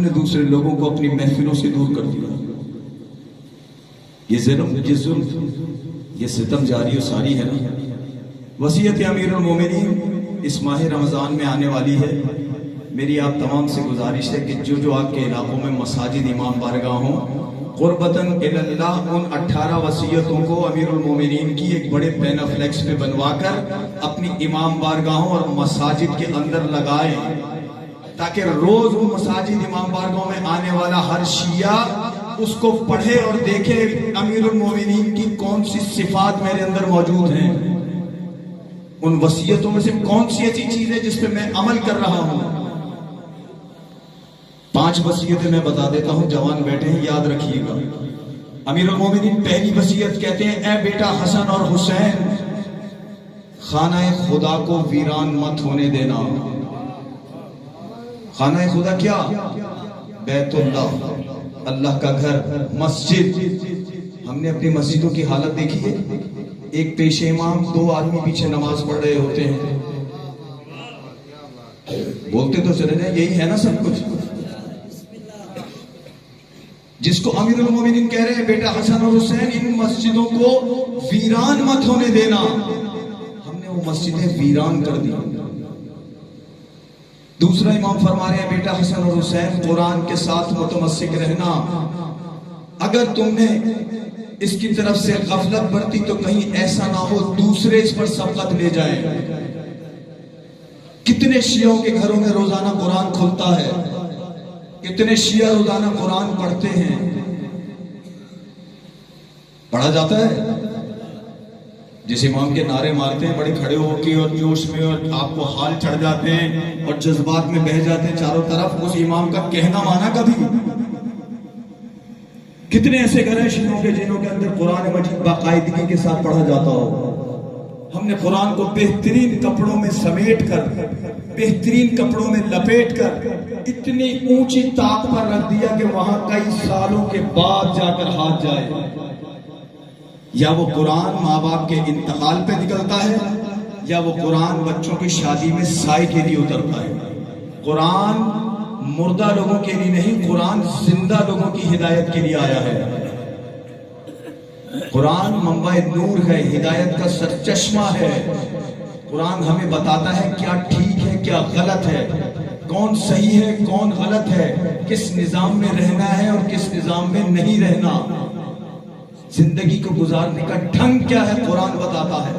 نے دوسرے لوگوں کو اپنی محفلوں سے دور کر دیا. یہ ظلم یہ ستم جاری و ساری ہے نا. وصیت امیر المومنین اس ماہ رمضان میں آنے والی ہے. میری آپ تمام سے گزارش ہے کہ جو آپ کے علاقوں میں مساجد امام بارگاہ ہوں، قربتاً اللہ ان 18 وصیتوں کو امیر المومنین کی ایک بڑے پین فلیکس پہ بنوا کر اپنی امام بارگاہوں اور مساجد کے اندر لگائیں، تاکہ روز وہ مساجد امام بارگاہوں میں آنے والا ہر شیعہ اس کو پڑھے اور دیکھے امیر المومنین کی کون سی صفات میرے اندر موجود ہیں. ان وصیتوں میں سے کون سی ایسی چیز ہے جس پہ میں عمل کر رہا ہوں. 5 وصیتیں میں بتا دیتا ہوں، جوان بیٹھے ہیں یاد رکھیے گا. امیر المومنین پہلی وصیت کہتے ہیں، اے بیٹا حسن اور حسین، خانہ خدا کو ویران مت ہونے دینا. خانہ خدا کیا؟ بیت اللہ، اللہ کا گھر، مسجد. ہم نے اپنی مسجدوں کی حالت دیکھی ہے. ایک پیش امام، 2 آدمی پیچھے نماز پڑھ رہے ہوتے ہیں. بولتے تو چلے جائیں، یہی ہے نا سب کچھ. جس کو امیر المومنین کہہ رہے ہیں بیٹا حسن اور حسین، ان مسجدوں کو ویران مت ہونے دینا. ہم نے وہ مسجدیں ویران کر دی. دوسرا امام فرما رہے ہیں بیٹا حسن اور حسین، قرآن کے ساتھ متمسک رہنا. اگر تم نے اس کی طرف سے غفلت برتی تو کہیں ایسا نہ ہو دوسرے اس پر سبقت لے جائیں. کتنے شیعوں کے گھروں میں روزانہ قرآن کھلتا ہے، کتنے شیعہ روزانہ قرآن پڑھتے ہیں. پڑھا جاتا ہے. جس امام کے نعرے مارتے ہیں بڑے کھڑے ہو کے اور جوش میں، اور آپ کو حال چڑھ جاتے ہیں اور جذبات میں بہہ جاتے ہیں چاروں طرف، اس امام کا کہنا مانا کبھی؟ کتنے ایسے گھر ہیں شیعوں کے جنہوں کے اندر قرآن مجید باقاعدگی کے ساتھ پڑھا جاتا ہو. ہم نے قرآن کو بہترین کپڑوں میں سمیٹ کر، بہترین کپڑوں میں لپیٹ کر اتنی اونچی طاق پر رکھ دیا کہ وہاں کئی سالوں کے بعد جا کر ہاتھ جائے. یا وہ قرآن ماں باپ کے انتقال پہ نکلتا ہے، یا وہ قرآن بچوں کی شادی میں سائے کے لیے اترتا ہے. قرآن مردہ لوگوں کے لیے نہیں، قرآن زندہ لوگوں کی ہدایت کے لیے آیا ہے. قرآن منبع نور ہے، ہدایت کا سرچشمہ ہے. قرآن ہمیں بتاتا ہے کیا ٹھیک ہے کیا غلط ہے، کون صحیح ہے کون غلط ہے، کس نظام میں رہنا ہے اور کس نظام میں نہیں رہنا. زندگی کو گزارنے کا ڈھنگ کیا ہے قرآن بتاتا ہے.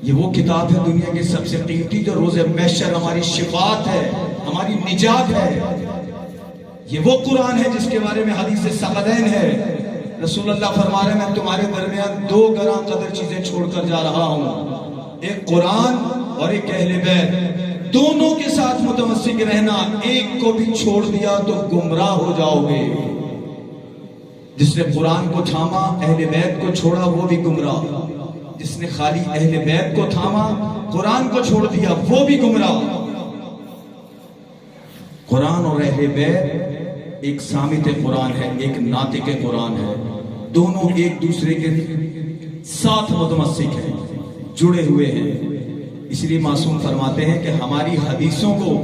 یہ وہ کتاب ہے دنیا کی سب سے قیمتی جو روز محشر ہماری شفاعت ہے، ہماری نجات ہے. یہ وہ قرآن ہے جس کے بارے میں حدیث ثقلین ہے. رسول اللہ فرما رہے ہیں میں تمہارے درمیان 2 گراں قدر چیزیں چھوڑ کر جا رہا ہوں، ایک قرآن اور ایک اہل بیت. دونوں کے ساتھ متمسک رہنا. ایک کو بھی چھوڑ دیا تو گمراہ ہو جاؤ گے. جس نے قرآن کو تھاما اہل بیت کو چھوڑا وہ بھی گمراہ. جس نے خالی اہل بیت کو تھاما قرآن کو چھوڑ دیا وہ بھی گمراہ. قرآن اور اہل بیت ایک سامت قرآن ہے، ایک ناطق قرآن ہے. دونوں ایک دوسرے کے ساتھ متمسک ہیں، جڑے ہوئے ہیں. اس لیے معصوم فرماتے ہیں کہ ہماری حدیثوں کو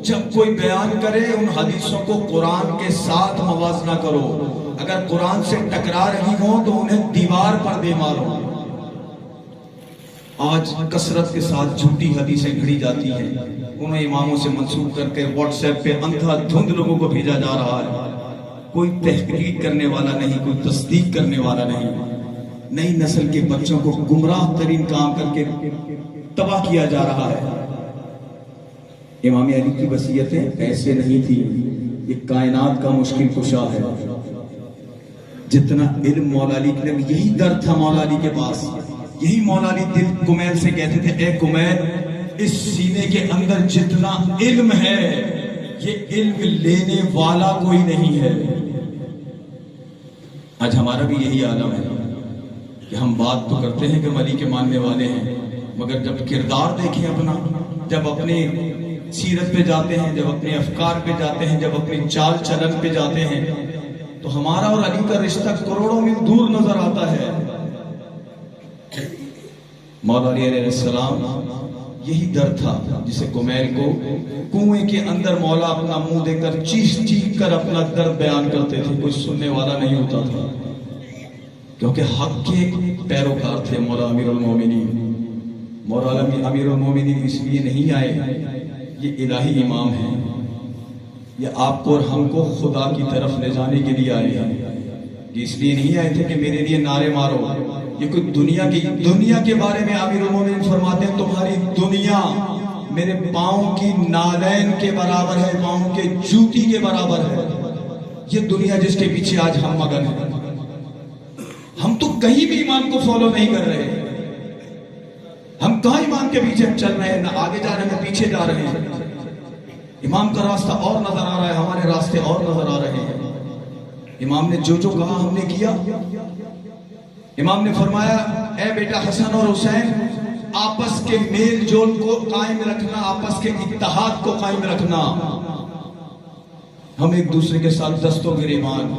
جب کوئی بیان کرے ان حدیثوں کو قرآن کے ساتھ موازنہ کرو. اگر قرآن سے ٹکرا رہی ہوں تو انہیں دیوار پر دے مارو. آج کثرت کے ساتھ جھوٹی حدیثیں گھڑی جاتی ہیں، انہیں اماموں سے منسوب کر کے واٹس ایپ پہ اندھا دھند لوگوں کو بھیجا جا رہا ہے. کوئی تحقیق کرنے والا نہیں، کوئی تصدیق کرنے والا نہیں. نئی نسل کے بچوں کو گمراہ ترین کام کر کے تباہ کیا جا رہا ہے. امام علی کی وصیتیں ایسے نہیں تھی. یہ کائنات کا مشکل کشا ہے. جتنا علم مولا علی کے لیے، یہی در تھا مولا علی کے پاس. یہی مولا علی دل کمیل سے کہتے تھے اے کمیل، اس سینے کے اندر جتنا علم ہے یہ علم لینے والا کوئی نہیں ہے. آج ہمارا بھی یہی عالم ہے کہ ہم بات تو کرتے ہیں کہ ہم علی کے ماننے والے ہیں، مگر جب کردار دیکھیں اپنا، جب اپنے سیرت پہ جاتے ہیں، جب اپنے افکار پہ جاتے ہیں، جب اپنی چال چلن پہ جاتے ہیں، تو ہمارا اور علی کا رشتہ کروڑوں میل دور نظر آتا ہے. مولا علی علیہ السلام یہی در تھا جسے کمیل کو کنویں کے اندر مولا اپنا منہ دے کر چیخ چیخ کر اپنا درد بیان کرتے تھے، کوئی سننے والا نہیں ہوتا تھا، کیونکہ حق کے پیروکار تھے مولا امیر المومنین۔ مولا امیر المومنین اس لیے نہیں آئے، یہ الہی امام ہیں، یہ آپ کو اور ہم کو خدا کی طرف لے جانے کے لیے آئے ہیں، یہ اس لیے نہیں آئے تھے کہ میرے لیے نعرے مارو۔ یہ کوئی دنیا کے بارے میں امیر المومنین فرماتے ہیں تمہاری دنیا میرے پاؤں کی نالین کے برابر ہے، پاؤں کے جوتی کے برابر ہے۔ یہ دنیا جس کے پیچھے آج ہم مگن ہیں، ہم تو کہیں بھی امام کو فالو نہیں کر رہے، ہم کہاں امام کے پیچھے چل رہے ہیں، نہ آگے جا رہے ہیں نہ پیچھے جا رہے ہیں۔ امام کا راستہ اور نظر آ رہا ہے، ہمارے راستے اور نظر آ رہے ہیں۔ امام نے جو کہا ہم نے کیا۔ امام نے فرمایا اے بیٹا حسن اور حسین، آپس کے میل جول کو قائم رکھنا، آپس کے اتحاد کو قائم رکھنا۔ ہم ایک دوسرے کے ساتھ دستوں گریبان،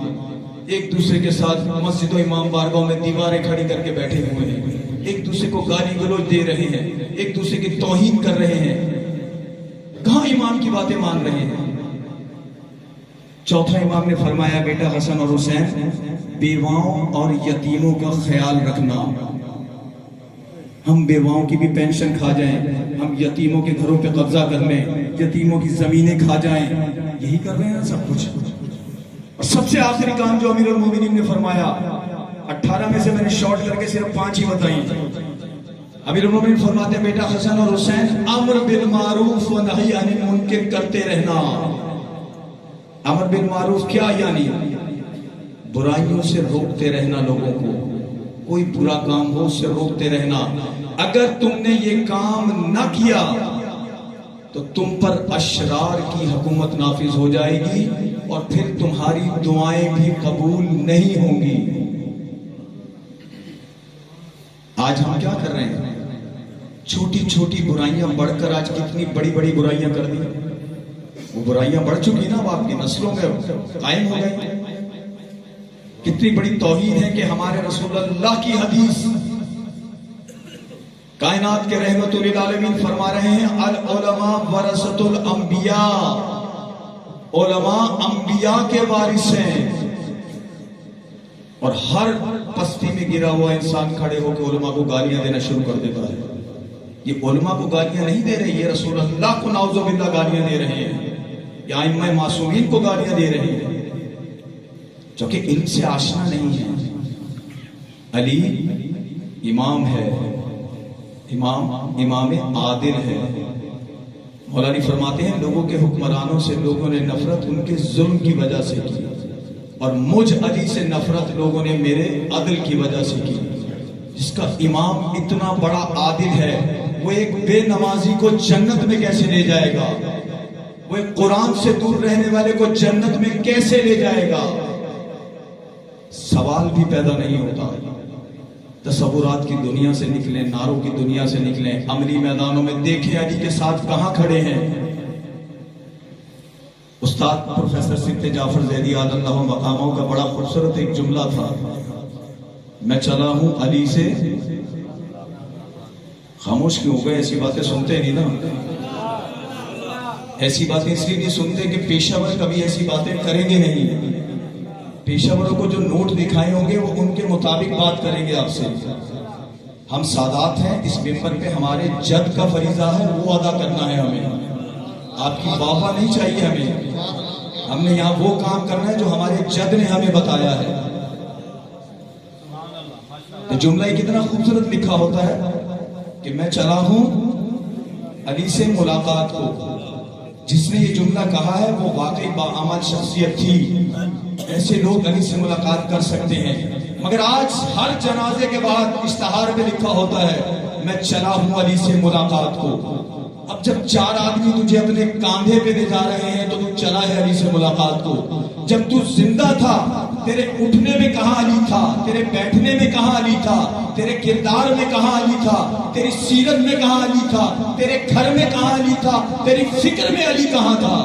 ایک دوسرے کے ساتھ مسجد و امام بارگاہ میں دیواریں کھڑی کر کے بیٹھے ہوئے ہیں، ایک دوسرے کو گالی گلوچ دے رہے ہیں، ایک دوسرے کی توہین کر رہے ہیں، کہاں امام کی باتیں مان رہے ہیں؟ چوتھا امام نے فرمایا بیٹا حسن اور حسین، بیواؤں اور یتیموں کا خیال رکھنا۔ ہم بیواؤں کی بھی پینشن کھا جائیں، ہم یتیموں کے گھروں پہ قبضہ کر لیں، یتیموں کی زمینیں کھا جائیں، یہی کر رہے ہیں سب کچھ۔ اور سب سے آخری کام جو امیر المومنین نے فرمایا، 18 میں سے میں نے شارٹ کر کے صرف 5 ہی بتائیں۔ امیر المومنین فرماتے ہیں بیٹا حسن اور حسین، امر بالمعروف و نہی عن المنکر کرتے رہنا۔ امر بالمعروف کیا یعنی؟ برائیوں سے روکتے رہنا، لوگوں کو کوئی برا کام ہو اس سے روکتے رہنا۔ اگر تم نے یہ کام نہ کیا تو تم پر اشرار کی حکومت نافذ ہو جائے گی اور پھر تمہاری دعائیں بھی قبول نہیں ہوں گی۔ آج ہم کیا کر رہے ہیں؟ چھوٹی چھوٹی برائیاں بڑھ کر آج کتنی بڑی بڑی برائیاں کر دی۔ وہ برائیاں بڑھ چکی نا، اب آپ کی نسلوں میں قائم ہو گئی۔ کتنی بڑی توہین ہے کہ ہمارے رسول اللہ کی حدیث، کائنات کے رحمت للعالمین فرما رہے ہیں العلماء ورثۃ الانبیاء، علماء انبیاء کے وارث ہیں۔ اور ہر پستی میں گرا ہوا انسان کھڑے ہو کے علماء کو گالیاں دینا شروع کر دیتا ہے۔ یہ علماء کو گالیاں نہیں دے رہے، یہ رسول اللہ کو نعوذ باللہ گالیاں دے رہے ہیں، یا ائمہ معصومین کو گالیاں دے رہے ہیں، چونکہ علم سے آشنا نہیں ہے۔ علی امام ہے، امام عادل ہے۔ مولا علی فرماتے ہیں لوگوں کے حکمرانوں سے لوگوں نے نفرت ان کے ظلم کی وجہ سے کی، اور مجھ علی سے نفرت لوگوں نے میرے عدل کی وجہ سے کی۔ جس کا امام اتنا بڑا عادل ہے، وہ ایک بے نمازی کو جنت میں کیسے لے جائے گا؟ وہ ایک قرآن سے دور رہنے والے کو جنت میں کیسے لے جائے گا؟ سوال بھی پیدا نہیں ہوتا۔ تصورات کی دنیا سے نکلیں، نعروں کی دنیا سے نکلیں، عملی میدانوں میں دیکھیں علی کے ساتھ کہاں کھڑے ہیں۔ استاد پروفیسر سبط جعفر زیدی علی اللہ مقاموں کا بڑا خوبصورت ایک جملہ تھا، میں چلا ہوں علی سے۔ خاموش کیوں ہو گئے؟ ایسی باتیں سنتے نہیں نا، ایسی باتیں اس لیے نہیں سنتے کہ پیشہ ور کبھی ایسی باتیں کریں گے نہیں۔ پیشہ وروں کو جو نوٹ دکھائے ہوں گے وہ ان کے مطابق بات کریں گے آپ سے۔ ہم سادات ہیں، اس ممبر پہ ہمارے جد کا فریضہ ہے، وہ ادا کرنا ہے ہمیں، آپ کی واہ نہیں چاہیے ہمیں۔ ہم نے یہاں وہ کام کرنا ہے جو ہمارے جد نے ہمیں بتایا ہے۔ تو جملہ ہی کتنا خوبصورت لکھا ہوتا ہے کہ میں چلا ہوں علی سے ملاقات کو۔ جس نے یہ جملہ کہا ہے وہ واقعی باعمل شخصیت تھی، ایسے لوگ علی سے ملاقات کر سکتے ہیں۔ مگر آج ہر جنازے کے بعد اشتہار میں لکھا ہوتا ہے میں چلا ہوں علی سے ملاقات کو۔ اب جب 4 آدمی تجھے اپنے کاندھے پہ لے جا رہے ہیں تو تو چلا ہے علی سے ملاقات کو۔ جب تو زندہ تھا تیرے اٹھنے میں کہاں علی تھا، تیرے بیٹھنے میں کہاں علی تھا، تیرے کردار میں کہاں علی تھا، تیری سیرت میں کہاں علی تھا، تیرے گھر میں کہاں علی تھا، تیری فکر میں علی کہاں تھا؟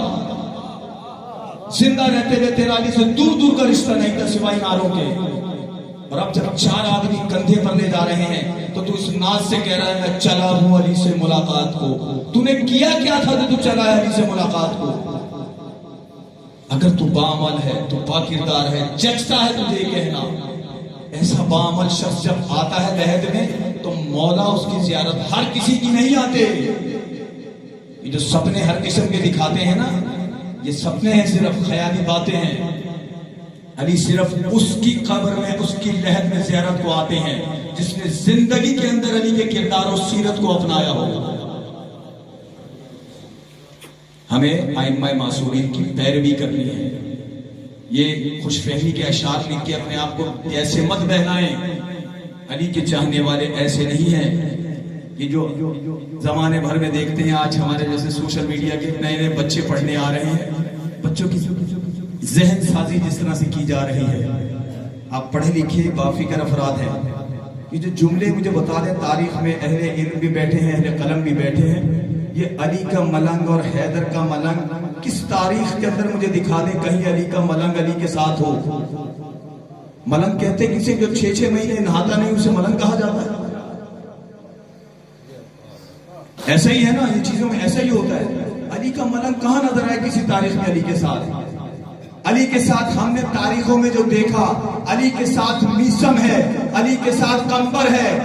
زندہ رہتے ہوئے تیرا علی سے دور دور کا رشتہ نہیں تھا سوائے ناروں کے۔ اور اب جب 4 آدمی کندھے پر لے جا رہے ہیں تو اس ناز سے کہہ رہا ہے میں چلا ہوں علی سے ملاقات کو. تو نے کیا کیا تھا جو تو چلا ہے علی سے ملاقات کو؟ اگر تو باعمل ہے، تو با کردار ہے، جچتا ہے تجھے کہنا. ایسا باعمل شخص جب آتا ہے لحد میں تو مولا اس کی زیارت ہر کسی کی نہیں آتے. یہ جو سپنے ہر قسم کے دکھاتے ہیں نا، یہ سپنے ہیں، صرف خیالی باتیں ہیں. علی صرف اس کی قبر میں، اس کی لحد میں زیارت کو آتے ہیں جس نے زندگی کے اندر علی کے کردار و سیرت کو اپنایا ہو. ہمیں ائمہ معصومین کی پیروی کرنی ہے. یہ خوش فہمی کے اشعار لکھ کے اپنے آپ کو ایسے مت بہلائیں. علی کے چاہنے والے ایسے نہیں ہیں. یہ جو زمانے بھر میں دیکھتے ہیں آج ہمارے جیسے سوشل میڈیا کے نئے نئے بچے پڑھنے آ رہے ہیں، بچوں کی ذہن سازی جس طرح سے کی جا رہی ہے. آپ پڑھے لکھے بافکر افراد ہیں. یہ جو جملے مجھے بتا دیں، تاریخ میں اہل علم بھی بیٹھے ہیں، اہل قلم بھی بیٹھے ہیں. یہ علی کا ملنگ اور حیدر کا ملنگ کس تاریخ کے اندر مجھے دکھا دیں کہیں علی کا ملنگ علی کے ساتھ ہو. ملنگ کہتے ہیں کسی جو 6 مہینے نہاتا نہیں اسے ملنگ کہا جاتا ہے. ایسا ہی ہے نا، یہ چیزوں میں ایسا ہی ہوتا ہے. علی کا ملنگ کہاں نظر آئے کسی تاریخ میں علی کے ساتھ؟ علی کے ساتھ ہم نے تاریخوں میں جو دیکھا، علی کے ساتھ میسم ہے، علی کے ساتھ قمبر ہے.